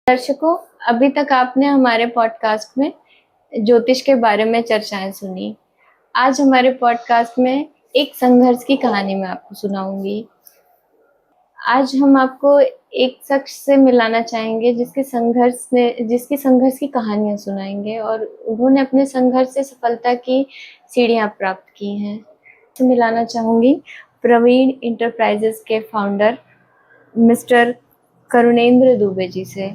दर्शकों, अभी तक आपने हमारे पॉडकास्ट में ज्योतिष के बारे में चर्चाएं सुनी। आज हमारे पॉडकास्ट में एक संघर्ष की कहानी मैं आपको सुनाऊंगी। आज हम आपको एक शख्स से मिलाना चाहेंगे जिसकी संघर्ष की कहानियां सुनाएंगे और उन्होंने अपने संघर्ष से सफलता की सीढ़ियां प्राप्त की हैं। मिलाना चाहूंगी प्रवीण इंटरप्राइजेस के फाउंडर मिस्टर करुणेंद्र दुबे जी से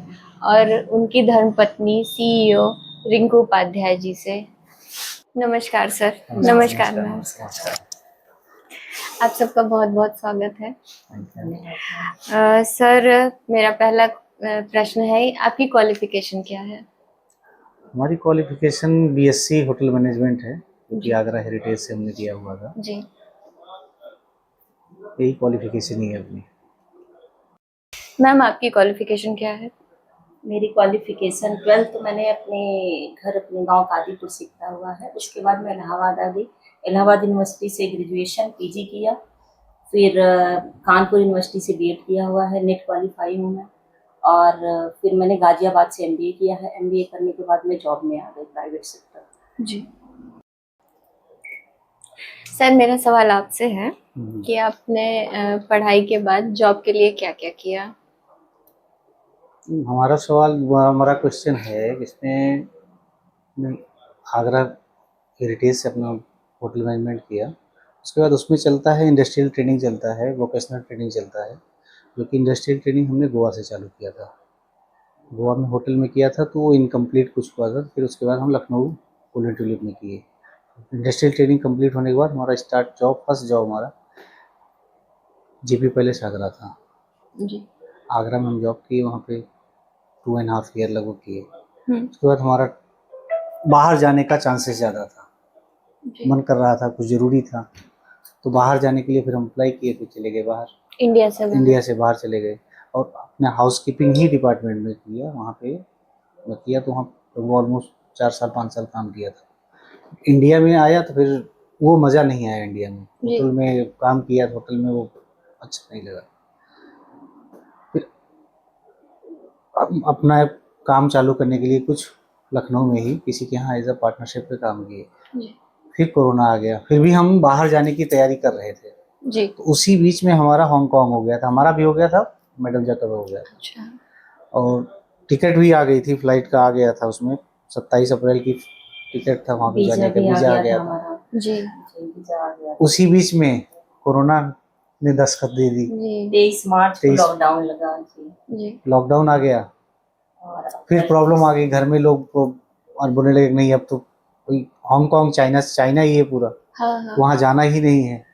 और उनकी धर्मपत्नी सीईओ रिंकू उपाध्याय जी से। नमस्कार सर। नमस्कार मैम। आप सबका बहुत बहुत स्वागत है। सर, मेरा पहला प्रश्न है, आपकी क्वालिफिकेशन क्या है? हमारी क्वालिफिकेशन बीएससी होटल मैनेजमेंट है, जो कि आगरा हेरिटेज से हमने किया हुआ था जी। यही क्वालिफिकेशन ही है अपनी। मैम, आपकी क्वालिफिकेशन क्या है? मेरी क्वालिफिकेशन 12th मैंने अपने गांव कादीपुर से किया हुआ है। उसके बाद मैं इलाहाबाद आ गई। इलाहाबाद यूनिवर्सिटी से ग्रेजुएशन पीजी किया, फिर कानपुर यूनिवर्सिटी से बीएड किया हुआ है, नेट क्वालिफाई हूँ मैं। और फिर मैंने गाजियाबाद से एमबीए किया है। एमबीए करने के बाद मैं जॉब में आ गई प्राइवेट सेक्टर। जी सर, मेरा सवाल आपसे है कि आपने पढ़ाई के बाद जॉब के लिए क्या क्या किया? हमारा क्वेश्चन है इसमें, मैं आगरा हेरिटेज से अपना होटल मैनेजमेंट किया। उसके बाद उसमें चलता है इंडस्ट्रियल ट्रेनिंग, चलता है वोकेशनल ट्रेनिंग चलता है, जो कि इंडस्ट्रियल ट्रेनिंग हमने गोवा से चालू किया था। गोवा में होटल में किया था तो वो इनकम्प्लीट कुछ हुआ था। फिर उसके बाद हम लखनऊ गोल्डन ट्यूलिप में किए। इंडस्ट्रियल ट्रेनिंग कंप्लीट होने के बाद हमारा फर्स्ट जॉब हमारा जीपी पैलेस आगरा था। जी। आगरा में हम जॉब किए, वहाँ पे 2.5 ईयर लगभग किए। उसके बाद हमारा बाहर जाने का चांसेस ज़्यादा था, मन कर रहा था, कुछ ज़रूरी था, तो बाहर जाने के लिए फिर हम अप्लाई किए, फिर चले गए बाहर। इंडिया से बाहर चले गए और अपने हाउसकीपिंग ही डिपार्टमेंट में किया। वहाँ पे किया तो वहाँ ऑलमोस्ट 4 साल 5 साल काम किया था। इंडिया में आया तो फिर वो मज़ा नहीं आया। इंडिया में होटल में काम किया, होटल में वो अच्छा नहीं लगा। फिर अपना काम चालू करने के लिए कुछ लखनऊ में ही किसी के यहाँ एज अ पार्टनरशिप पे काम किए। फिर कोरोना आ गया, फिर भी हम बाहर जाने की तैयारी कर रहे थे जी। तो उसी बीच में हमारा हांगकांग हो गया था, हमारा भी हो गया था, मैडम जा का हो गया था। अच्छा। और टिकट भी आ गई थी, फ्लाइट का आ गया था, उसमें 27 अप्रैल की टिकट था, वहाँ पे जाने का वीजा आ गया था जी। उसी बीच में कोरोना ने दस्तखत दे दी। 23 मार्च को लॉकडाउन लगा जी। लॉकडाउन आ गया, फिर प्रॉब्लम आ गई घर में। लोग और बोलने लगे नहीं, अब तो कोई हांगकांग चाइना ही है पूरा। हाँ। वहाँ जाना ही नहीं है।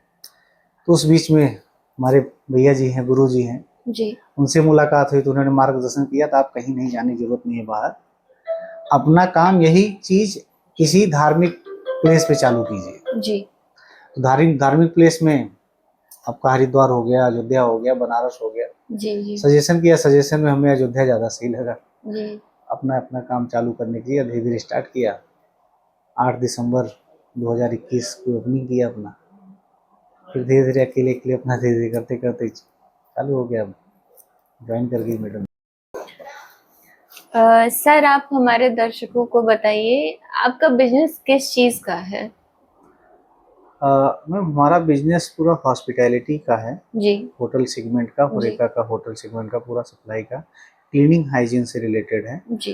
तो उस बीच में हमारे भैया जी हैं, गुरु जी हैं जी, उनसे मुलाकात हुई तो उन्होंने मार्गदर्शन किया था, आप कहीं नहीं जाने की जरूरत नहीं है बाहर, अपना काम यही चीज किसी धार्मिक प्लेस पे चालू कीजिए जी। तो धार्मिक प्लेस में आपका हरिद्वार हो गया, अयोध्या हो गया, बनारस हो गया जी। सजेशन किया, सजेशन में हमें अयोध्या ज़्यादा सही लगा जी। अपना काम चालू करने के लिए धीरे धीरे स्टार्ट किया। 8 दिसंबर 2021 को ओपनिंग किया अपना। फिर धीरे धीरे अकेले अपना धीरे धीरे करते करते चालू हो गया, ज्वाइन कर गई मैडम। सर, आप हमारे दर्शकों को बताइए, आपका बिजनेस किस चीज़ का है? मैम, हमारा बिजनेस पूरा हॉस्पिटैलिटी का है जी। होटल सेगमेंट का, होरेका का होटल सेगमेंट का पूरा सप्लाई का, क्लीनिंग हाइजीन से रिलेटेड है जी।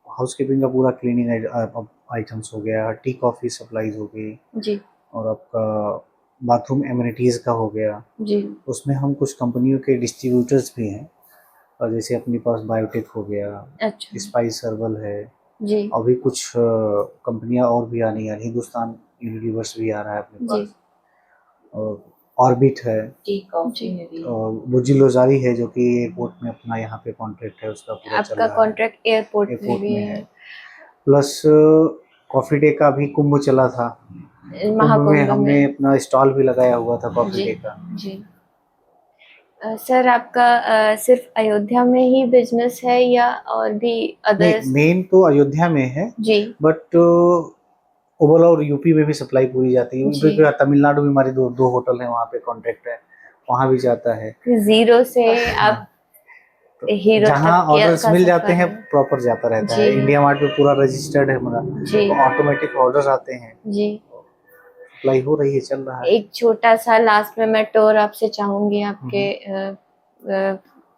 हाउसकीपिंग का पूरा क्लीनिंग आइटम्स हो गया, टी कॉफ़ी सप्लाईज हो गई जी, और आपका बाथरूम एमिनिटीज़ का हो गया जी। उसमें हम कुछ कंपनियों के डिस्ट्रीब्यूटर्स भी हैं, और जैसे अपने पास बायोटेक हो गया, अच्छा, स्पाइस हर्बल है जी। अभी कुछ कंपनियां और भी आनी है, हिंदुस्तान यूनिवर्स भी आ रहा है अपने पास, और ऑर्बिट है और बुजिलोजारी है, जो कि एयरपोर्ट में अपना यहाँ पे कॉन्ट्रैक्ट है, उसका पूरा चल रहा है। आपका कॉन्ट्रैक्ट एयरपोर्ट में है। प्लस कॉफ़ी डे का भी कुंभ चला था, कुंभ में हमने अपना स्टॉल भी लगाया हुआ था कॉफ़ी डे का जी। सर, आपका सिर्फ अयोध्या में ही बिजनेस है या और भी अदर्स? मेन तो अयोध्या में है जी, बट ओवरऑल यूपी में भी सप्लाई पूरी जाती है। तमिलनाडु में हमारी दो होटल हैं, वहाँ पे कॉन्ट्रैक्ट है, वहाँ भी जाता है। जीरो से आप हीरो जहाँ तक ऑर्डर्स का मिल सफर जाते हैं है। प्रॉपर जाता रहता है। जी इंडिया मार्ट पे पूरा रजिस्टर्ड है हमारा, जी तो ऑटोमेटिक ऑर्डर्स आते हैं, जी। अप्लाई हो रही है, चल रहा है। एक छोटा सा लास्ट में मैं टूर आपसे चाहूंगी आपके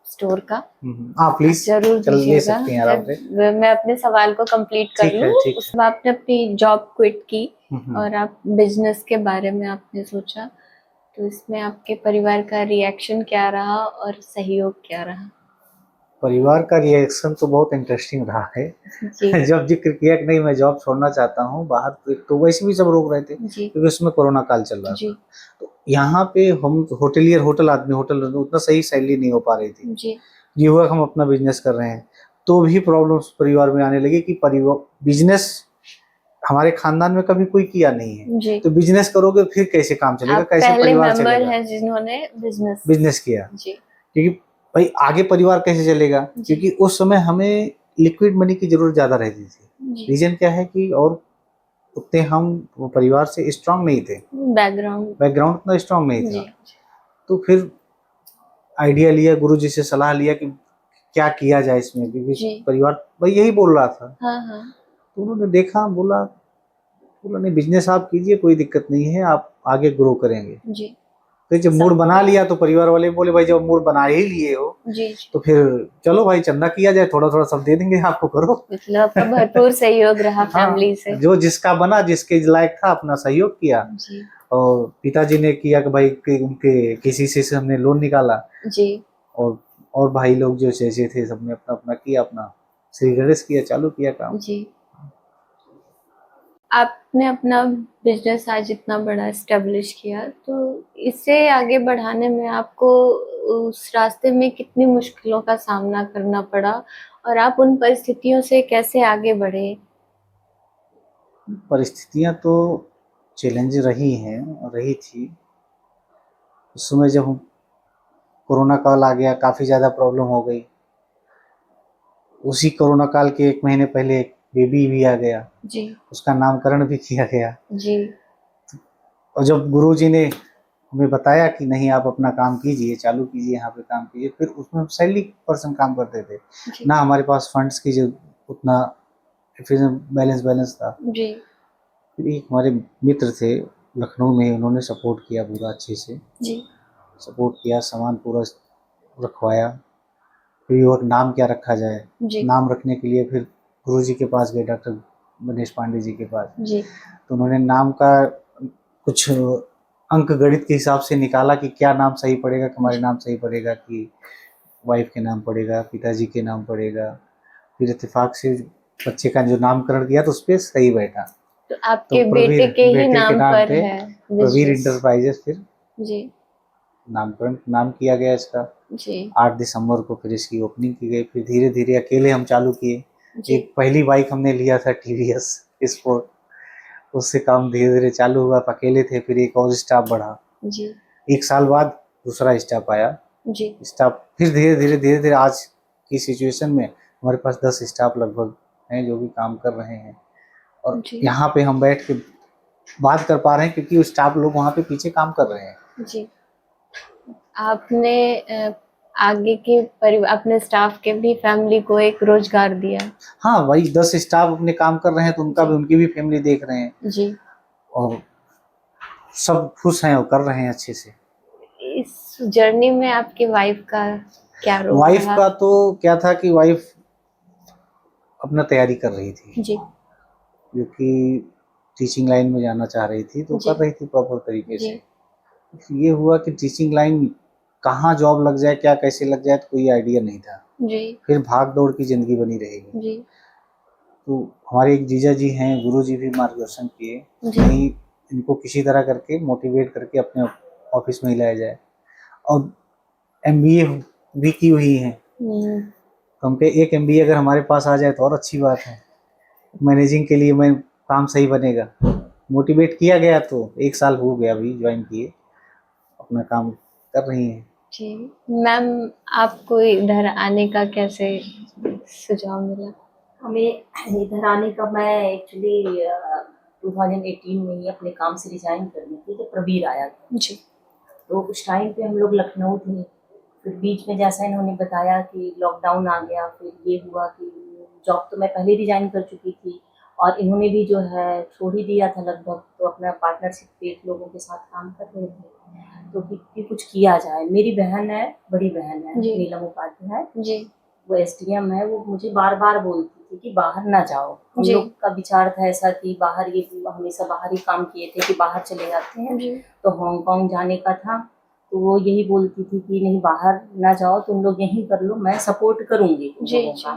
स्टोर का। हाँ आप प्लीज, जरूर चल ले दीजिएगा। सकती हैं आराम से। मैं अपने सवाल को कंप्लीट कर ठीक है, लूँ। ठीक है। उसमें आपने अपनी जॉब क्विट की हम्म। और आप बिजनेस के बारे में आपने सोचा, तो इसमें आपके परिवार का रिएक्शन क्या रहा और सहयोग क्या रहा? परिवार का रिएक्शन तो बहुत इंटरेस्टिंग रहा है। जी जब जिक्र किया कि नहीं मैं जॉब छोड़ना चाहता हूँ बाहर, तो एक तो वैसे भी सब रोक रहे थे जी क्योंकि उसमें कोरोना काल चल रहा जी था। तो यहाँ पे हम होटलियर, होटल आदमी, होटल उतना सही सैलरी नहीं हो पा रही थी। जी ये हुआ कि हम अपना बिजनेस कर रहे हैं, तो भी प्रॉब्लम्स परिवार में आने लगी कि परिवार, बिजनेस हमारे खानदान में कभी कोई किया नहीं है, जी। तो बिजनेस करोगे फिर कैसे काम चलेगा, आप कैसे पहले परिवार मेंबर चलेगा। हैं जिन्होंने बिजनेस बिजनेस किया जी क्योंकि भाई आगे परिवार कैसे चलेगा, जी क्योंकि उस समय हमें लिक्विड मनी की जरूरत ज्यादा रहती थी। जी। रीजन क्या है कि और उतने हम वो परिवार से स्ट्रांग नहीं थे, बैकग्राउंड बैकग्राउंड उतना स्ट्रांग नहीं जी था। तो फिर आइडिया लिया, गुरु जी से सलाह लिया कि क्या किया जाए इसमें, क्योंकि जी। परिवार भाई यही बोल रहा था। हाँ हाँ तो उन्होंने देखा, बोला बोला नहीं बिजनेस आप कीजिए, कोई दिक्कत नहीं है, आप आगे ग्रो करेंगे। जी फिर जब मूड बना लिया तो परिवार वाले बोले भाई जब मूड बना ही लिए हो जी जी। तो फिर चलो भाई चंदा किया जाए, थोड़ा थोड़ा सब दे देंगे आपको, करो। मतलब आपका भरपूर सहयोग रहा हाँ, फैमिली से। जो जिसका बना, जिसके लायक था अपना सहयोग किया। जी और पिताजी ने किया कि भाई कि उनके किसी से हमने लोन निकाला, जी और भाई लोग जो जैसे थे सबने अपना अपना किया, अपना श्री गणेश किया, चालू किया काम। जी। आपने अपना बिजनेस आज इतना बड़ा एस्टेब्लिश किया, तो इसे आगे बढ़ाने में आपको उस रास्ते में कितनी मुश्किलों का सामना करना पड़ा और आप उन परिस्थितियों से कैसे आगे बढ़े? परिस्थितियां तो चैलेंज रही हैं और रही थी। उस समय जब हम कोरोना काल आ गया, काफ़ी ज़्यादा प्रॉब्लम हो गई। उसी कोरोना काल के 1 महीने पहले एक बेबी भी आ गया, जी उसका नामकरण भी किया गया। जी और जब गुरुजी ने हमें बताया कि नहीं आप अपना काम कीजिए, चालू कीजिए, यहाँ पे काम कीजिए, फिर उसमें हम सैलरी पर्सन काम करते थे जी ना, हमारे पास फंड्स की जो उतना बैलेंस था। जी फिर एक हमारे मित्र थे लखनऊ में, उन्होंने सपोर्ट किया पूरा अच्छे से, जी सपोर्ट किया, सामान पूरा रखवाया। फिर युवक नाम क्या रखा जाए, जी नाम रखने के लिए फिर गुरुजी के पास गए, डॉक्टर मनीष पांडे जी के पास। जी तो उन्होंने नाम का कुछ अंक गणित के हिसाब से निकाला कि क्या नाम सही पड़ेगा, हमारे नाम सही पड़ेगा कि वाइफ के नाम पड़ेगा, पिताजी के नाम पड़ेगा। फिर इत्तेफाक से बच्चे का जो नामकरण किया तो उस पर सही बैठा। तो तो आपके प्रवीर बेटे के ही बेटे के नाम नाम पर पे है प्रवीर बिजनेस? इंटरप्राइजेस, फिर जी नामकरण नाम किया गया इसका। जी 8 दिसंबर को फिर इसकी ओपनिंग की गई। फिर धीरे धीरे अकेले हम चालू किए। जी एक पहली बाइक हमने लिया था टीवीएस स्पोर्ट, उससे काम धीरे धीरे चालू हुआ, अकेले थे। फिर एक और स्टाफ बढ़ा, जी 1 साल बाद दूसरा स्टाफ आया। जी स्टाफ फिर धीरे धीरे आज की सिचुएशन में हमारे पास 10 स्टाफ लगभग हैं जो भी काम कर रहे हैं। और जी यहाँ पे हम बैठ के बात कर पा रहे हैं क्योंकि स्टाफ लोग वहाँ पे पीछे काम कर रहे हैं। जी। आपने आगे के परिवार, अपने स्टाफ के भी फैमिली को एक रोजगार दिया। हाँ वही 10 स्टाफ अपने काम कर रहे हैं तो उनका जी भी, उनकी भी फैमिली देख रहे हैं जी। और सब खुश हैं और कर रहे हैं अच्छे से। इस जर्नी में आपकी वाइफ का क्या रोल वाइफ रहा? का तो क्या था कि वाइफ अपना तैयारी कर रही थी, जी क्योंकि टीचिंग लाइन में जाना चाह रही थी, तो जी कर रही थी प्रॉपर तरीके जी से। ये हुआ कि टीचिंग लाइन कहाँ जॉब लग जाए, क्या कैसे लग जाए, तो कोई आइडिया नहीं था। जी फिर भाग दौड़ की ज़िंदगी बनी रहेगी। जी तो हमारे एक जीजा जी हैं, गुरु जी भी मार्गदर्शन किए, जी नहीं इनको किसी तरह करके मोटिवेट करके अपने ऑफिस में ही लाया जाए। और एमबीए भी की हुई है, तो हम कहे एक एमबीए अगर हमारे पास आ जाए तो और अच्छी बात है, मैनेजिंग के लिए मैं काम सही बनेगा। मोटिवेट किया गया तो 1 साल हो गया अभी ज्वाइन किए, अपना काम कर रही हैं। जी। मैम, आपको इधर आने का कैसे सुझाव मिला? हमें इधर आने का, मैं एक्चुअली 2018 में ही अपने काम से रिजाइन कर दी थी जब प्रवीर आया था। जी तो उस टाइम पे हम लोग लखनऊ थे। फिर बीच में जैसा इन्होंने बताया कि लॉकडाउन आ गया, फिर ये हुआ कि जॉब तो मैं पहले रिजाइन कर चुकी थी और इन्होंने भी जो है छोड़ ही दिया था लगभग, तो अपना पार्टनरशिप पे एक लोगों के साथ काम कर रहे थे। तो कि कुछ किया जाए। मेरी बहन है, बड़ी बहन है नीलम उपाध्याय जी, वो एसडीएम है, वो मुझे बार बार बोलती थी कि बाहर ना जाओ। हम लोग का विचार था ऐसा कि बाहर, ये हमेशा बाहर ही काम किए थे कि बाहर चले जाते हैं, तो हांगकांग जाने का था। तो वो यही बोलती थी कि नहीं बाहर ना जाओ, तुम लोग यहीं कर लो, मैं सपोर्ट करूंगी तुम लोगों का।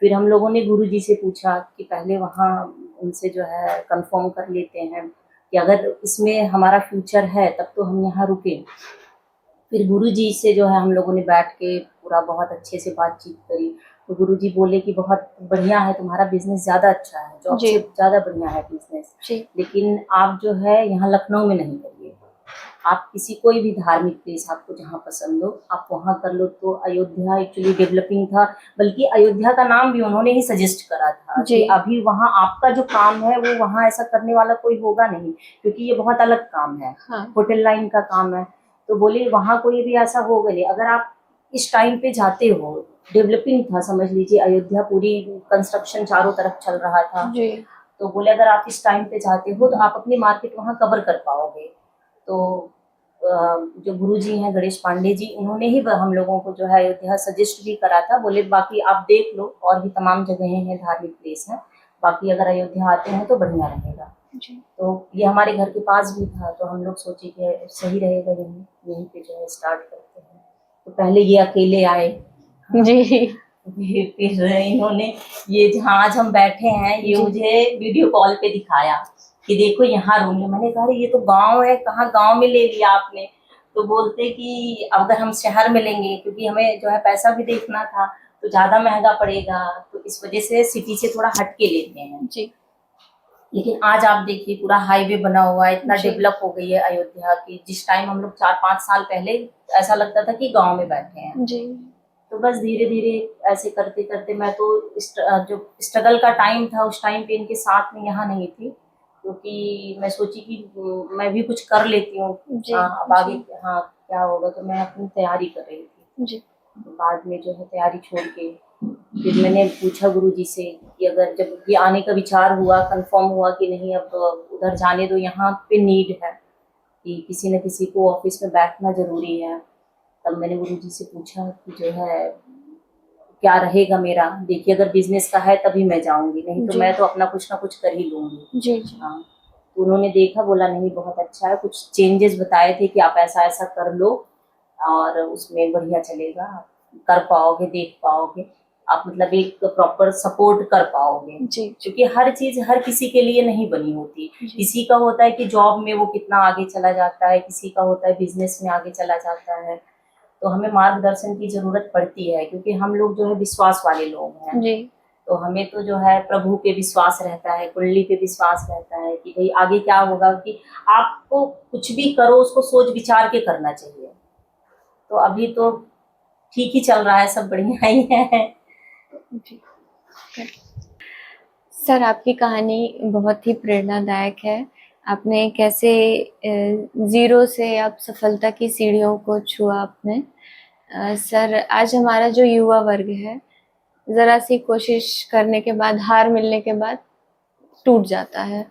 फिर हम लोगों ने गुरुजी से पूछा कि पहले वहाँ उनसे जो है कंफर्म कर लेते हैं कि अगर इसमें हमारा फ्यूचर है तब तो हम यहाँ रुके। फिर गुरुजी से जो है हम लोगों ने बैठ के पूरा बहुत अच्छे से बातचीत करी। तो गुरुजी बोले कि बहुत बढ़िया है, तुम्हारा बिजनेस ज़्यादा अच्छा है, जॉब से ज़्यादा बढ़िया है बिजनेस, लेकिन आप जो है यहाँ लखनऊ में नहीं करिए, आप किसी कोई भी धार्मिक प्लेस आपको जहाँ पसंद हो आप वहाँ कर लो। तो अयोध्या एक्चुअली डेवलपिंग था, बल्कि अयोध्या का नाम भी उन्होंने ही सजेस्ट करा था कि अभी वहाँ आपका जो काम है वो वहाँ ऐसा करने वाला कोई होगा नहीं, क्योंकि ये बहुत अलग काम है, होटल लाइन का काम है। तो बोले वहाँ कोई भी ऐसा होगा नहीं, अगर आप इस टाइम पे जाते हो, डेवलपिंग था समझ लीजिए, अयोध्या पूरी कंस्ट्रक्शन चारों तरफ चल रहा था। तो बोले अगर आप इस टाइम पे जाते हो तो आप अपनी मार्केट वहाँ कवर कर पाओगे। तो जो गुरुजी हैं गणेश पांडे जी, उन्होंने ही हम लोगों को जो है अयोध्या सजेस्ट भी करा था। बोले बाकी आप देख लो, और भी तमाम जगहें हैं, धार्मिक प्लेस हैं, बाकी अगर अयोध्या आते हैं तो बढ़िया रहेगा। तो ये हमारे घर के पास भी था, तो हम लोग सोचे कि सही रहेगा यहीं पे जो है स्टार्ट करते हैं। तो पहले ये अकेले आए जी, फिर इन्होंने ये जहाँ आज हम बैठे हैं ये मुझे वीडियो कॉल पे दिखाया कि देखो यहाँ रूम है। मैंने कहा ये तो गांव है, कहाँ गांव में ले लिया आपने। तो बोलते कि अगर हम शहर में लेंगे, क्योंकि हमें जो है पैसा भी देखना था तो ज्यादा महंगा पड़ेगा, तो इस वजह से सिटी से थोड़ा हट के लेते हैं जी। लेकिन आज आप देखिए पूरा हाईवे बना हुआ है, इतना डेवलप हो गई है अयोध्या की। जिस टाइम हम लोग 4-5 साल पहले ऐसा लगता था कि गाँव में बैठे हैं जी। तो बस धीरे धीरे ऐसे करते करते, मैं तो जो स्ट्रगल का टाइम था उस टाइम पे इनके साथ में यहाँ नहीं थी, क्योंकि मैं सोची कि मैं भी कुछ कर लेती हूँ अब आगे क्या होगा। तो मैं अपनी तैयारी कर रही थी जी। बाद में जो है तैयारी छोड़ के फिर मैंने पूछा गुरुजी से कि अगर जब ये आने का विचार हुआ, कंफर्म हुआ कि नहीं अब उधर जाने दो, यहाँ पे नीड है कि किसी न किसी को ऑफिस में बैठना जरूरी है। तब मैंने गुरुजी से पूछा कि जो है क्या रहेगा मेरा। देखिए अगर बिजनेस का है तभी मैं जाऊंगी, नहीं तो मैं तो अपना कुछ ना कुछ कर ही लूंगी जी। हाँ, तो उन्होंने देखा, बोला नहीं बहुत अच्छा है, कुछ चेंजेस बताए थे कि आप ऐसा ऐसा कर लो और उसमें बढ़िया चलेगा, कर पाओगे, देख पाओगे आप, मतलब एक प्रॉपर सपोर्ट कर पाओगे जी। क्योंकि हर चीज हर किसी के लिए नहीं बनी होती। किसी का होता है कि जॉब में वो कितना आगे चला जाता है, किसी का होता है बिजनेस में आगे चला जाता है। तो हमें मार्गदर्शन की जरूरत पड़ती है, क्योंकि हम लोग जो है विश्वास वाले लोग हैं जी। तो हमें तो जो है प्रभु पे विश्वास रहता है, कुंडली पे विश्वास रहता है कि भाई आगे क्या होगा, कि आपको कुछ भी करो उसको सोच विचार के करना चाहिए। तो अभी तो ठीक ही चल रहा है, सब बढ़िया ही है जी। सर आपकी कहानी बहुत ही प्रेरणादायक है। आपने कैसे जीरो से आप सफलता की सीढ़ियों को छुआ आपने। सर आज हमारा जो युवा वर्ग है, ज़रा सी कोशिश करने के बाद, हार मिलने के बाद टूट जाता है।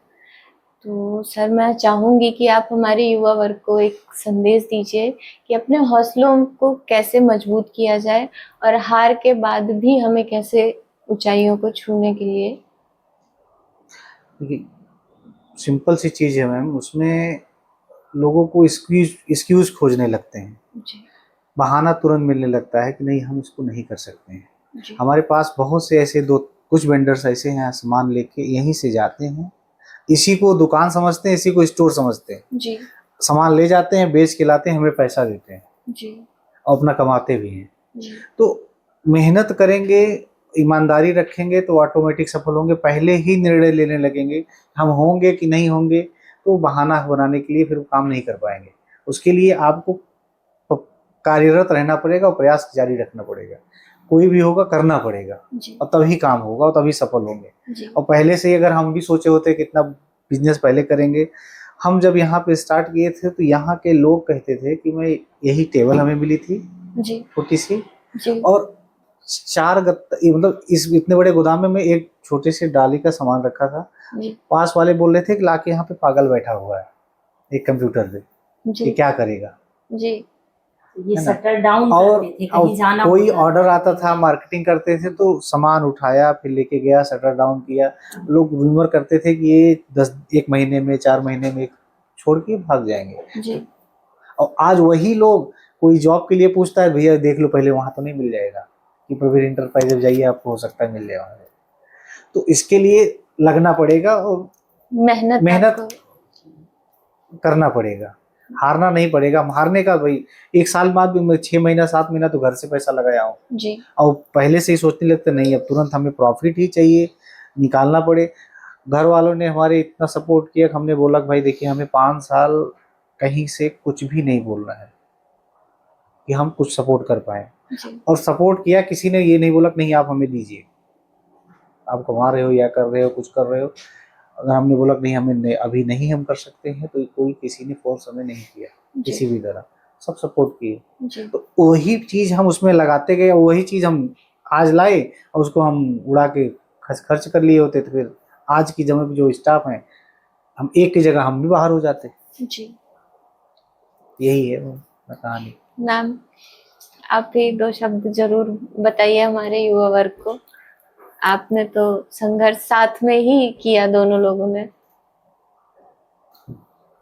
तो सर मैं चाहूँगी कि आप हमारे युवा वर्ग को एक संदेश दीजिए कि अपने हौसलों को कैसे मजबूत किया जाए और हार के बाद भी हमें कैसे ऊंचाइयों को छूने के लिए। देखिए सिंपल सी चीज़ है मैम, उसमें लोगों को एक्सक्यूज खोजने लगते हैं जी। बहाना तुरंत मिलने लगता है कि नहीं हम इसको नहीं कर सकते हैं। हमारे पास बहुत से ऐसे कुछ वेंडर्स ऐसे हैं, सामान लेके यहीं से जाते हैं, इसी को दुकान समझते हैं, इसी को स्टोर समझते हैं जी। सामान ले जाते हैं, बेच के लाते हैं, हमें पैसा देते हैं जी। और अपना कमाते भी हैं जी। तो मेहनत करेंगे, ईमानदारी रखेंगे तो ऑटोमेटिक सफल होंगे। पहले ही निर्णय लेने लगेंगे हम होंगे कि नहीं होंगे, तो बहाना बनाने के लिए फिर काम नहीं कर पाएंगे। उसके लिए आपको कार्यरत रहना पड़ेगा और प्रयास जारी रखना पड़ेगा। कोई भी होगा करना पड़ेगा और तभी काम होगा और तभी सफल होंगे। और पहले से ही अगर हम भी सोचे होते कितना बिजनेस पहले करेंगे। हम जब यहाँ पे स्टार्ट किए थे तो यहाँ के लोग कहते थे कि मैं यही टेबल हमें मिली थी, जी छोटी सी, जी और 4 गत्ता, मतलब इस इतने बड़े गोदाम में मैं एक छोटे से डाली का सामान रखा था। जी पास वाले बोल रहे थे कि लाके यहाँ पे पागल बैठा हुआ है एक कंप्यूटर पे, जी कि क्या करेगा, जी ये है ना। शटर डाउन और करते थे, कहीं जाना कोई होता ऑर्डर था। आता था, मार्केटिंग करते थे तो सामान उठाया फिर लेके गया, शटर डाउन किया। लोग रूमर करते थे कि ये 1 महीने में 4 महीने में छोड़ के भाग जाएंगे। जी और आज वही लोग कोई जॉब के लिए पूछता है, भैया देख लो पहले, वहां तो नहीं मिल जाएगा, कि प्रवीण इंटरप्राइजेज जाइए, आपको हो सकता है मिल जाए वहाँ। तो इसके लिए लगना पड़ेगा और मेहनत करना पड़ेगा, हारना नहीं पड़ेगा। हारने का भाई, 1 साल बाद भी मैं 6 महीना 7 महीना तो घर से पैसा लगाया हूँ जी और पहले से ही सोचने लगते नहीं, अब तुरंत हमें प्रॉफिट ही चाहिए, निकालना पड़े। घर वालों ने हमारे इतना सपोर्ट किया कि हमने बोला कि भाई देखिए, हमें 5 साल कहीं से कुछ भी नहीं बोलना है कि हम कुछ सपोर्ट कर पाए। जी और सपोर्ट किया, किसी ने ये नहीं बोला कि नहीं आप हमें दीजिए, आप कमा रहे हो या कर रहे हो, कुछ कर रहे हो। अगर हमने बोला कि नहीं हमें नहीं, अभी नहीं हम कर सकते हैं, तो कोई किसी ने फोर्स हमें नहीं किया किसी भी तरह, सब सपोर्ट किए। तो वही चीज हम उसमें लगाते गए, वही चीज हम आज लाए और उसको हम उड़ा के खर्च कर लिए होते, तो फिर आज की जगह जो स्टाफ है, हम एक की जगह हम भी बाहर हो जाते। जी यही है वो कहानी। मैम, आप भी 2 शब्द जरूर बताइए हमारे युवा वर्ग को। आपने तो संघर्ष साथ में ही किया दोनों लोगों ने।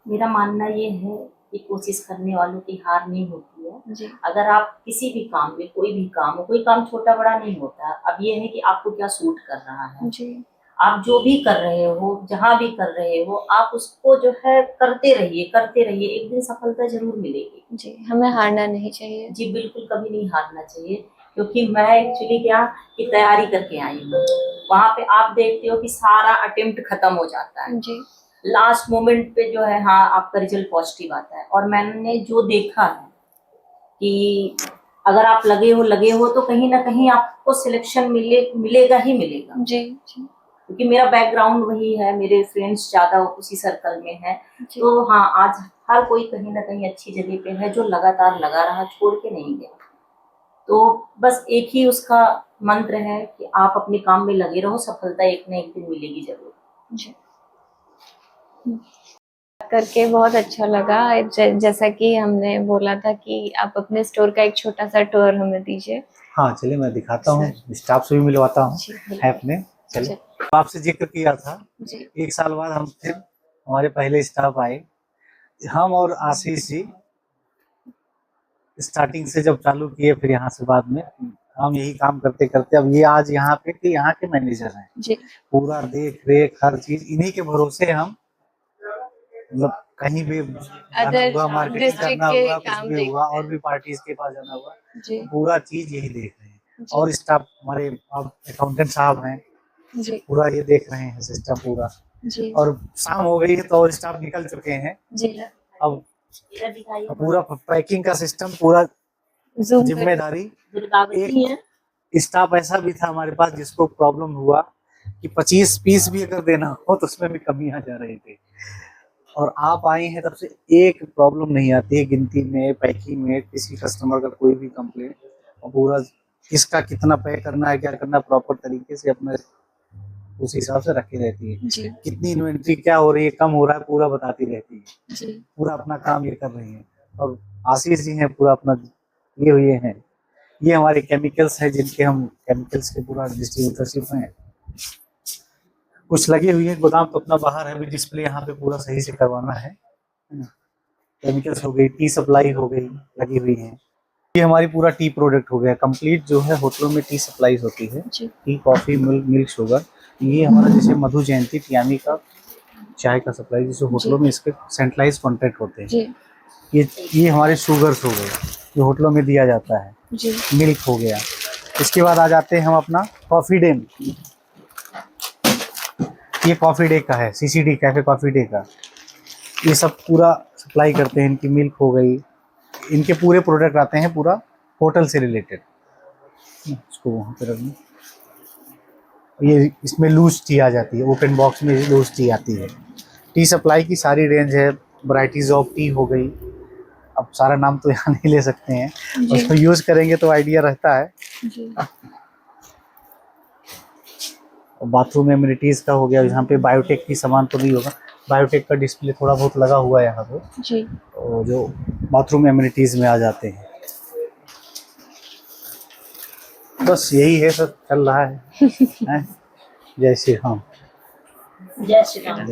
मेरा मानना ये है कि कोशिश करने वालों की हार नहीं होती है। जी अगर आप किसी भी काम में, कोई भी काम हो, कोई काम छोटा बड़ा नहीं होता। अब ये है कि आपको क्या सूट कर रहा है। जी आप जो भी कर रहे हो, जहाँ भी कर रहे हो, आप उसको जो है करते रहिए, करते रहिए, एक दिन सफलता जरूर मिलेगी। जी हमें हारना नहीं चाहिए। जी बिल्कुल, कभी नहीं हारना चाहिए। क्योंकि मैं एक्चुअली क्या कि तैयारी करके आई हूँ, वहाँ पे आप देखते हो कि सारा अटेम्प्ट खत्म हो जाता है, जी लास्ट मोमेंट पे जो है हाँ आपका रिजल्ट पॉजिटिव आता है। और मैंने जो देखा है कि अगर आप लगे हो तो कहीं ना कहीं आपको सिलेक्शन मिलेगा ही मिलेगा। जी जी क्योंकि मेरा बैकग्राउंड वही है, मेरे फ्रेंड्स ज्यादा उसी सर्कल में है। तो हाँ, आज हर कोई कहीं ना कहीं अच्छी जगह पे है जो लगातार लगा रहा, छोड़ के नहीं गया। तो बस एक ही उसका मंत्र है कि आप अपने काम में लगे रहो, सफलता एक ना एक दिन मिलेगी जरूर। जी करके बहुत अच्छा लगा। जैसा कि हमने बोला था कि आप अपने स्टोर का एक छोटा सा टूर हमें दीजिए। हाँ चलिए, मैं दिखाता हूँ, स्टाफ से भी मिलवाता हूँ ऐप में। चलिए, आपसे जिक्र किया था जी 1 साल बाद हम फिर हमारे पहले स्टाफ आए, हम और आशीष जी स्टार्टिंग से जब चालू किए, फिर यहाँ से बाद में हम यही काम करते करते अब ये आज यहाँ पे कि यहाँ के मैनेजर हैं जी पूरा देख रेख हर चीज इन्हीं के भरोसे हम, मतलब कहीं भी हुआ, मार्केटिंग करना हुआ, कुछ भी हुआ, और भी पार्टीज के पास जाना हुआ, पूरा चीज यही देख रहे हैं। और स्टाफ हमारे अब अकाउंटेंट साहब हैं, पूरा ये देख रहे हैं सिस्टम पूरा। और शाम हो गई है तो और स्टाफ निकल चुके हैं। अब पूरा पैकिंग का सिस्टम पूरा जिम्मेदारी, एक स्टाफ ऐसा भी था हमारे पास जिसको प्रॉब्लम हुआ कि 25 पीस भी अगर देना हो तो उसमें भी कमी आ जा रही थी। और आप आई हैं तब से एक प्रॉब्लम नहीं आती है गिनती में, पैकिंग में, किसी कस्टमर का कोई भी कंप्लेंट, और पूरा किसका कितना पैक करना है, क्या करना है, प्रॉपर तरीके से अपना उस हिसाब से रखी रहती है। कितनी इन्वेंट्री क्या हो रही है, कम हो रहा है, पूरा बताती रहती है। पूरा अपना काम ये कर रही है। और आशीष जी हैं पूरा अपना ये हुए हैं, ये हमारे केमिकल्स हैं जिनके हम केमिकल्स के पूरा डिस्ट्रीब्यूटरशिप हैं। कुछ लगे हुए हैं, गोदाम तो अपना बाहर है, भी डिस्प्ले यहाँ पे पूरा सही से करवाना है ना। केमिकल्स हो गई, टी सप्लाई हो गई, लगी हुई है। ये हमारी पूरा टी प्रोडक्ट हो गया कंप्लीट, जो है होटलों में टी सप्लाई होती है, टी, कॉफी, मिल्क, शुगर। ये हमारा जैसे मधु जयंती टियामी का चाय का सप्लाई, जैसे होटलों में इसके सेंट्रलाइज कॉन्ट्रैक्ट होते हैं। ये हमारे शुगर्स हो गए जो होटलों में दिया जाता है, मिल्क हो गया। इसके बाद आ जाते हैं हम अपना कॉफी डे, ये कॉफी डे का है, सीसीडी कैफे कॉफी डे का। ये सब पूरा सप्लाई करते हैं, इनकी मिल्क हो गई, इनके पूरे प्रोडक्ट आते हैं पूरा होटल से रिलेटेड। इसको वहाँ पे रखना, ये इसमें लूज टी आ जाती है, ओपन बॉक्स में लूज टी आती है। टी सप्लाई की सारी रेंज है, वैरायटीज ऑफ टी हो गई, अब सारा नाम तो यहाँ नहीं ले सकते हैं, जी। उसको यूज करेंगे तो आइडिया रहता है। जी। बाथरूम एमिनिटीज का हो गया, यहाँ पे बायोटेक की सामान तो नहीं होगा, बायोटेक का डिस्प्ले थोड़ा बहुत लगा हुआ है यहाँ पे, जी। तो जो बाथरूम एमिनिटीज में आ जाते हैं। बस यही है, सब चल रहा है। हैं? जय श्री राम। जय श्री राम।